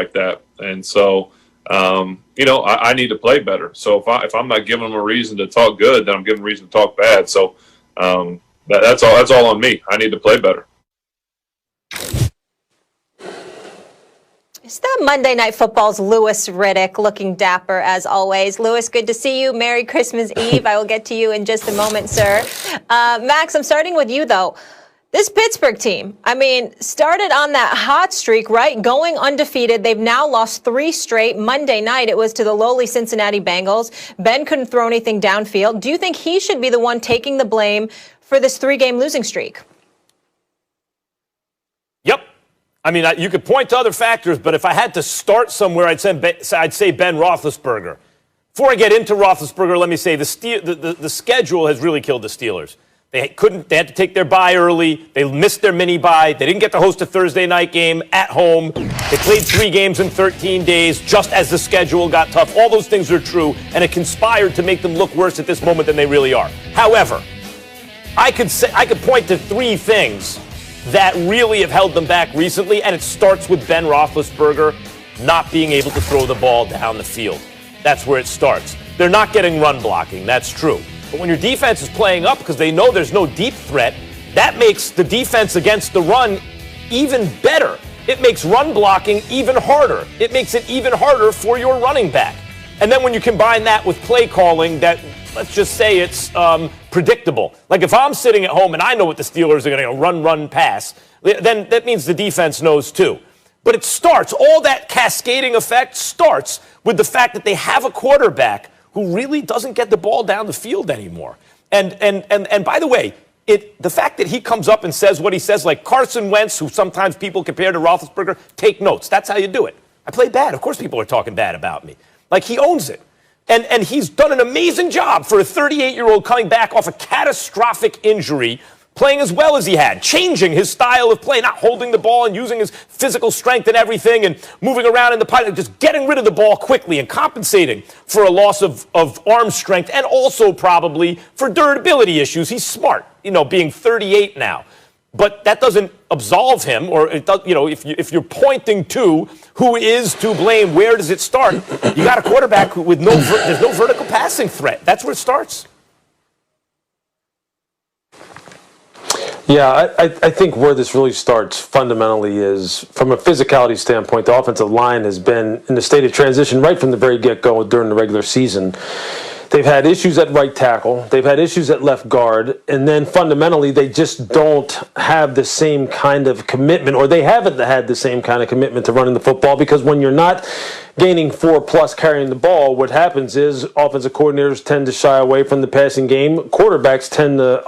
like that. And so, I need to play better. So if I'm not giving them a reason to talk good, then I'm giving them a reason to talk bad. So that's all on me. I need to play better. Is that Monday Night Football's Louis Riddick, looking dapper as always. Louis, good to see you. Merry Christmas Eve. I will get to you in just a moment, sir. Max, I'm starting with you, though. This Pittsburgh team, started on that hot streak, right? Going undefeated. They've now lost 3 straight. Monday night, it was to the lowly Cincinnati Bengals. Ben couldn't throw anything downfield. Do you think he should be the one taking the blame for this 3-game losing streak? Yep. You could point to other factors, but if I had to start somewhere, I'd say Ben Roethlisberger. Before I get into Roethlisberger, let me say the schedule has really killed the Steelers. They had to take their bye early. They missed their mini bye. They didn't get to host a Thursday night game at home. They played 3 games in 13 days just as the schedule got tough. All those things are true, and it conspired to make them look worse at this moment than they really are. However, I could point to 3 things that really have held them back recently, and it starts with Ben Roethlisberger not being able to throw the ball down the field. That's where it starts. They're not getting run blocking. That's true. But when your defense is playing up because they know there's no deep threat, that makes the defense against the run even better. It makes run blocking even harder. It makes it even harder for your running back. And then when you combine that with play calling that, let's just say it's predictable. Like if I'm sitting at home and I know what the Steelers are going to run, pass, then that means the defense knows too. But it starts, all that cascading effect starts with the fact that they have a quarterback who really doesn't get the ball down the field anymore. And by the way, the fact that he comes up and says what he says, like Carson Wentz, who sometimes people compare to Roethlisberger, take notes. That's how you do it. I play bad. Of course people are talking bad about me. Like he owns it. And he's done an amazing job for a 38-year-old coming back off a catastrophic injury, playing as well as he had, changing his style of play, not holding the ball and using his physical strength and everything and moving around in the pocket, just getting rid of the ball quickly and compensating for a loss of arm strength and also probably for durability issues. He's smart, being 38 now. But that doesn't absolve him, or it does, if you're pointing to who is to blame, where does it start? You got a quarterback with there's no vertical passing threat. That's where it starts. Yeah, I think where this really starts fundamentally is from a physicality standpoint, the offensive line has been in a state of transition right from the very get-go during the regular season. They've had issues at right tackle. They've had issues at left guard. And then fundamentally, they just don't have the same kind of commitment, or they haven't had the same kind of commitment to running the football, because when you're not gaining 4+ carrying the ball, what happens is offensive coordinators tend to shy away from the passing game. Quarterbacks tend to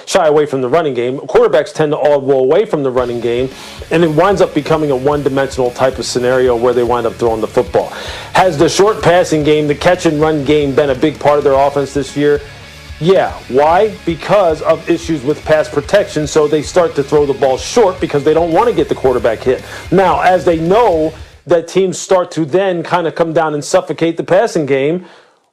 shy away from the running game. Quarterbacks tend to audible away from the running game, and it winds up becoming a one-dimensional type of scenario where they wind up throwing the football. Has the short passing game, the catch and run game, been a big part of their offense this year? Yeah. Why? Because of issues with pass protection, so they start to throw the ball short because they don't want to get the quarterback hit. Now, as they know that teams start to then kind of come down and suffocate the passing game,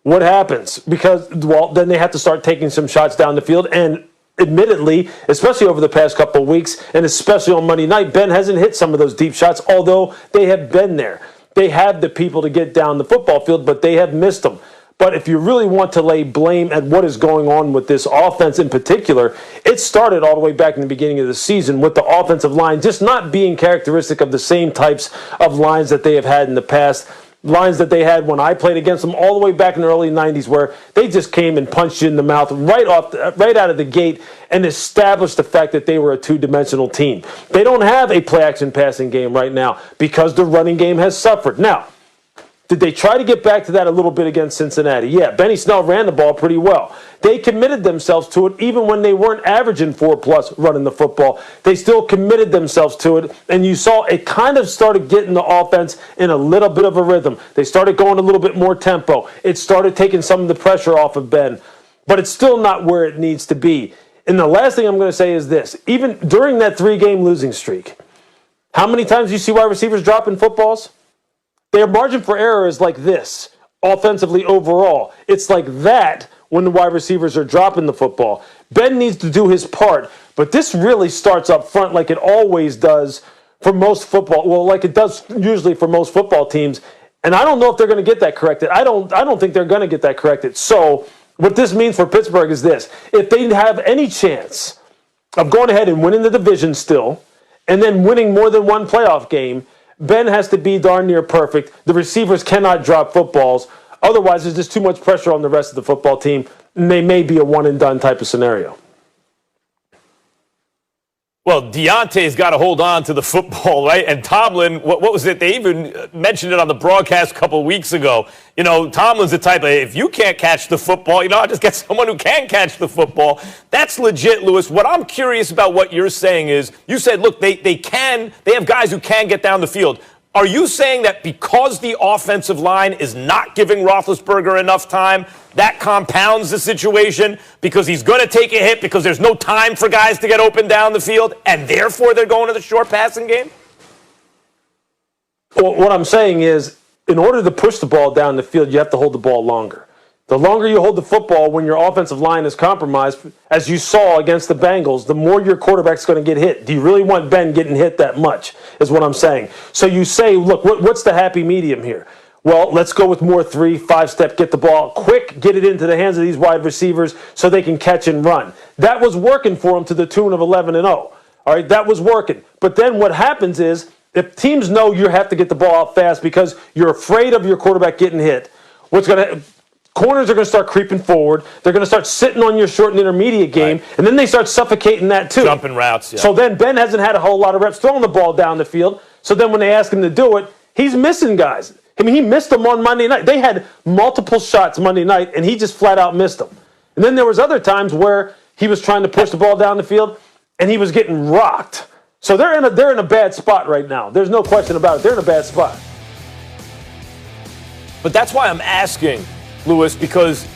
what happens? Because, then they have to start taking some shots down the field, and admittedly, especially over the past couple of weeks, and especially on Monday night, Ben hasn't hit some of those deep shots, although they have been there. They have the people to get down the football field, but they have missed them. But if you really want to lay blame at what is going on with this offense in particular, it started all the way back in the beginning of the season with the offensive line just not being characteristic of the same types of lines that they have had in the past. Lines that they had when I played against them all the way back in the early 90s, where they just came and punched you in the mouth right out of the gate and established the fact that they were a two-dimensional team. They don't have a play-action passing game right now because the running game has suffered. Now, did they try to get back to that a little bit against Cincinnati? Yeah, Benny Snell ran the ball pretty well. They committed themselves to it even when they weren't averaging 4+ running the football. They still committed themselves to it, and you saw it kind of started getting the offense in a little bit of a rhythm. They started going a little bit more tempo. It started taking some of the pressure off of Ben, but it's still not where it needs to be. And the last thing I'm going to say is this. Even during that 3-game losing streak, how many times do you see wide receivers dropping footballs? Their margin for error is like this, offensively overall. It's like that when the wide receivers are dropping the football. Ben needs to do his part, but this really starts up front like it always does for most football. Well, like it does usually for most football teams. And I don't know if they're going to get that corrected. I don't think they're going to get that corrected. So what this means for Pittsburgh is this. If they have any chance of going ahead and winning the division still, and then winning more than one playoff game, Ben has to be darn near perfect. The receivers cannot drop footballs. Otherwise, there's just too much pressure on the rest of the football team, and they may be a one-and-done type of scenario. Well, Deontay's got to hold on to the football, right? And Tomlin, what was it? They even mentioned it on the broadcast a couple of weeks ago. You know, Tomlin's the type of, if you can't catch the football, I'll just get someone who can catch the football. That's legit, Lewis. What I'm curious about what you're saying is, you said, look, they have guys who can get down the field. Are you saying that because the offensive line is not giving Roethlisberger enough time, that compounds the situation because he's going to take a hit because there's no time for guys to get open down the field, and therefore they're going to the short passing game? Well, what I'm saying is, in order to push the ball down the field, you have to hold the ball longer. The longer you hold the football when your offensive line is compromised, as you saw against the Bengals, the more your quarterback's going to get hit. Do you really want Ben getting hit that much, is what I'm saying. So you say, look, what's the happy medium here? Well, let's go with more 3-5 step, get the ball quick, get it into the hands of these wide receivers so they can catch and run. That was working for them to the tune of 11-0. All right, that was working. But then what happens is, if teams know you have to get the ball out fast because you're afraid of your quarterback getting hit, corners are going to start creeping forward. They're going to start sitting on your short and intermediate game, and then they start suffocating that too. Jumping routes, yeah. So then Ben hasn't had a whole lot of reps throwing the ball down the field. So then when they ask him to do it, he's missing guys. I mean, he missed them on Monday night. They had multiple shots Monday night, and he just flat out missed them. And then there was other times where he was trying to push the ball down the field, and he was getting rocked. So they're in a bad spot right now. There's no question about it. They're in a bad spot. But that's why I'm asking, Lewis, because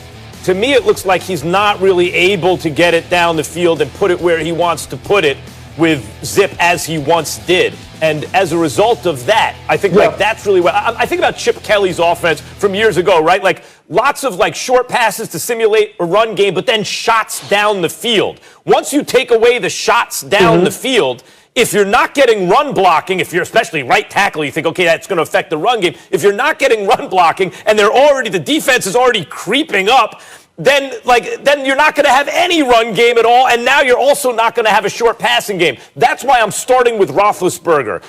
to me it looks like he's not really able to get it down the field and put it where he wants to put it with zip as he once did. And as a result of that, I think that's really what I think about Chip Kelly's offense from years ago, right? Like lots of short passes to simulate a run game, but then shots down the field. Once you take away the shots down the field, if you're not getting run blocking, if you're especially right tackle, you think, okay, that's going to affect the run game. If you're not getting run blocking and the defense is already creeping up, then you're not going to have any run game at all, and now you're also not going to have a short passing game. That's why I'm starting with Roethlisberger.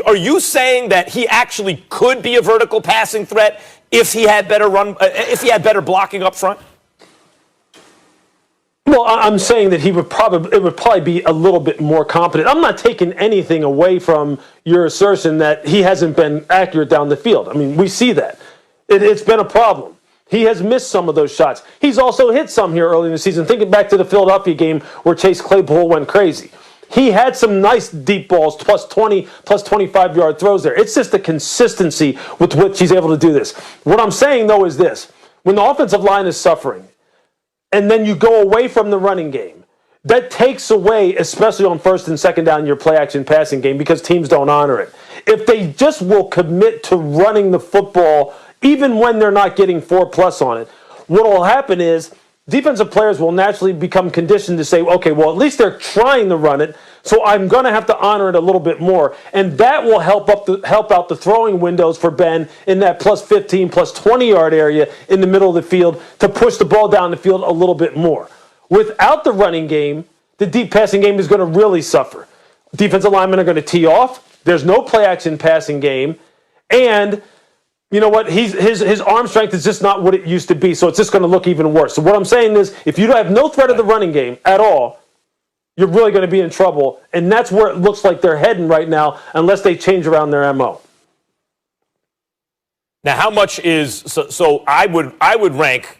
Are you saying that he actually could be a vertical passing threat if he had better blocking up front? Well, I'm saying that it would probably be a little bit more competent. I'm not taking anything away from your assertion that he hasn't been accurate down the field. I mean, we see that. It's been a problem. He has missed some of those shots. He's also hit some here early in the season. Thinking back to the Philadelphia game where Chase Claypool went crazy. He had some nice deep balls, plus 20, plus 25-yard throws there. It's just the consistency with which he's able to do this. What I'm saying, though, is this. When the offensive line is suffering, and then you go away from the running game, that takes away, especially on first and second down, your play-action passing game because teams don't honor it. If they just will commit to running the football, even when they're not getting 4+ on it, what will happen is defensive players will naturally become conditioned to say, okay, well, at least they're trying to run it, so I'm going to have to honor it a little bit more. And that will help out the throwing windows for Ben in that plus 15, plus 20-yard area in the middle of the field to push the ball down the field a little bit more. Without the running game, the deep passing game is going to really suffer. Defensive linemen are going to tee off. There's no play-action passing game. And you know what? His arm strength is just not what it used to be, so it's just going to look even worse. So what I'm saying is, if you have no threat of the running game at all, you're really going to be in trouble, and that's where it looks like they're heading right now, unless they change around their MO. Now, how much is so? I would rank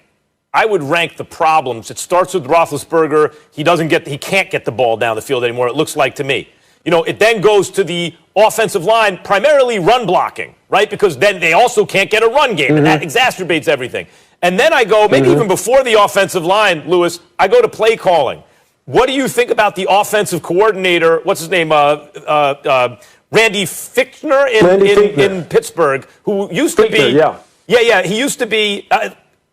the problems. It starts with Roethlisberger. He can't get the ball down the field anymore. It looks like to me. It then goes to the offensive line, primarily run blocking, right? Because then they also can't get a run game, and that exacerbates everything. And then I go, maybe even before the offensive line, Lewis, I go to play calling. What do you think about the offensive coordinator, what's his name, Randy Fichtner in Pittsburgh, who used to be... He used to be...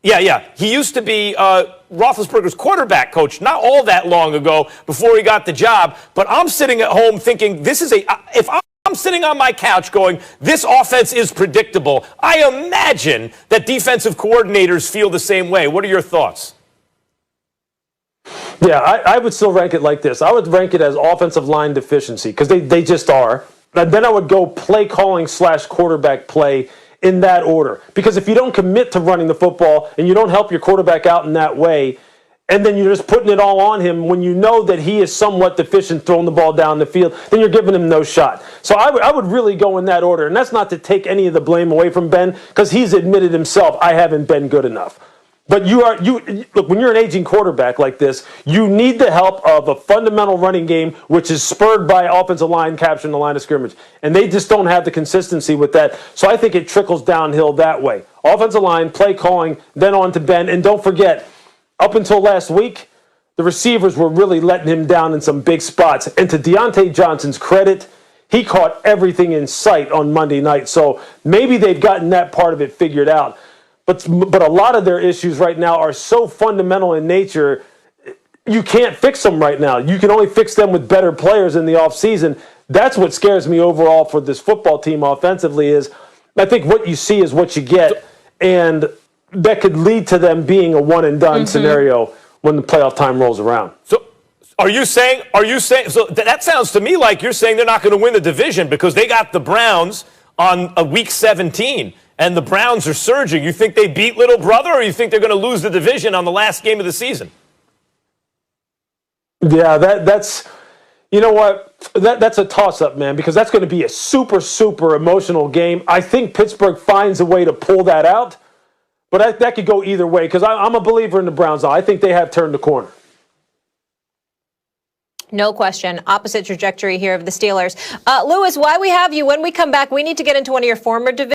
He used to be Roethlisberger's quarterback coach not all that long ago before he got the job. But I'm sitting at home thinking, if I'm I'm sitting on my couch going, this offense is predictable. I imagine that defensive coordinators feel the same way. What are your thoughts? Yeah, I would still rank it like this. I would rank it as offensive line deficiency because they just are. And then I would go play calling / quarterback play in that order. Because if you don't commit to running the football and you don't help your quarterback out in that way, and then you're just putting it all on him when you know that he is somewhat deficient throwing the ball down the field, then you're giving him no shot. So I would really go in that order. And that's not to take any of the blame away from Ben, because he's admitted himself, I haven't been good enough. But look, when you're an aging quarterback like this, you need the help of a fundamental running game, which is spurred by offensive line capturing the line of scrimmage. And they just don't have the consistency with that. So I think it trickles downhill that way. Offensive line, play calling, then on to Ben. And don't forget, up until last week, the receivers were really letting him down in some big spots. And to Deontay Johnson's credit, he caught everything in sight on Monday night. So maybe they've gotten that part of it figured out. But a lot of their issues right now are so fundamental in nature, you can't fix them right now. You can only fix them with better players in the offseason. That's what scares me overall for this football team offensively is I think what you see is what you get, and that could lead to them being a one-and-done scenario when the playoff time rolls around. So are you saying, so that sounds to me like you're saying they're not going to win the division because they got the Browns on a week 17. And the Browns are surging. You think they beat little brother, or you think they're going to lose the division on the last game of the season? Yeah, that's you know what? That's a toss-up, man, because that's going to be a super, super emotional game. I think Pittsburgh finds a way to pull that out, but that could go either way because I'm a believer in the Browns. I think they have turned the corner. No question. Opposite trajectory here of the Steelers. Lewis, why we have you, when we come back, we need to get into one of your former divisions.